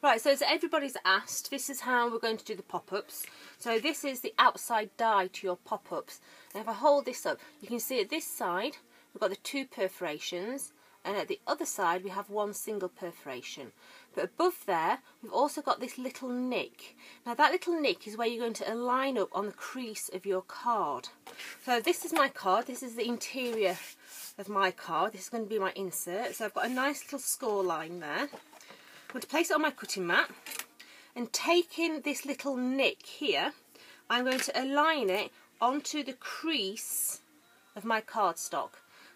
Right, so as everybody's asked, this is how we're going to do the pop-ups. So this is the outside die to your pop-ups. Now if I hold this up, you can see at this side we've got the 2 perforations, and at the other side we have 1 single perforation. But above there we've also got this little nick. Now that little nick is where you're going to align up on the crease of your card. So this is my card, this is the interior of my card, this is going to be my insert. So I've got a nice little score line there. I'm going to place it on my cutting mat, and taking this little nick here, I'm going to align it onto the crease of my cardstock.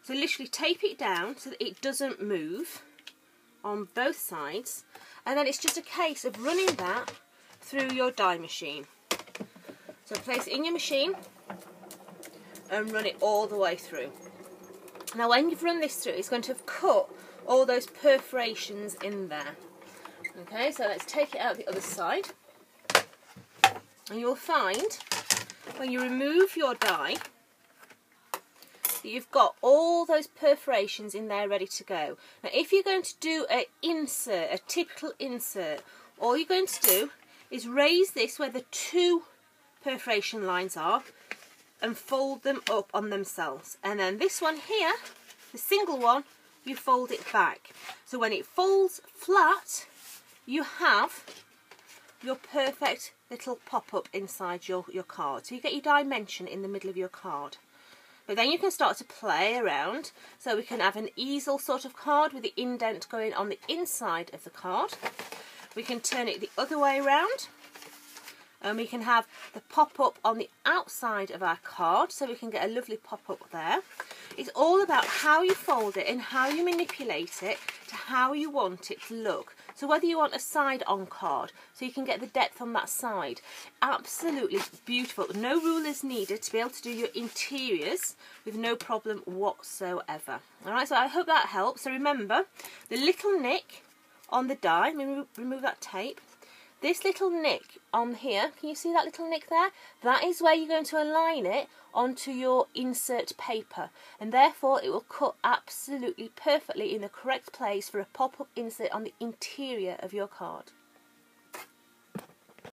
So literally tape it down so that it doesn't move on both sides, and then it's just a case of running that through your die machine. So place it in your machine and run it all the way through. Now when you've run this through, it's going to have cut all those perforations in there. Okay, so let's take it out the other side, and you'll find when you remove your die that you've got all those perforations in there ready to go. Now if you're going to do an insert, a typical insert, all you're going to do is raise this where the 2 perforation lines are and fold them up on themselves, and then this one here, the single one, you fold it back. So when it folds flat, you have your perfect little pop-up inside your card. So you get your dimension in the middle of your card. But then you can start to play around. So we can have an easel sort of card with the indent going on the inside of the card. We can turn it the other way around, and we can have the pop-up on the outside of our card, so we can get a lovely pop-up there. It's all about how you fold it and how you manipulate it to how you want it to look. So whether you want a side-on card, so you can get the depth on that side, absolutely beautiful. No rulers needed to be able to do your interiors with no problem whatsoever. Alright, so I hope that helps. So remember, the little nick on the die, remove that tape. This little nick on here, can you see that little nick there? That is where you're going to align it onto your insert paper, and therefore it will cut absolutely perfectly in the correct place for a pop-up insert on the interior of your card.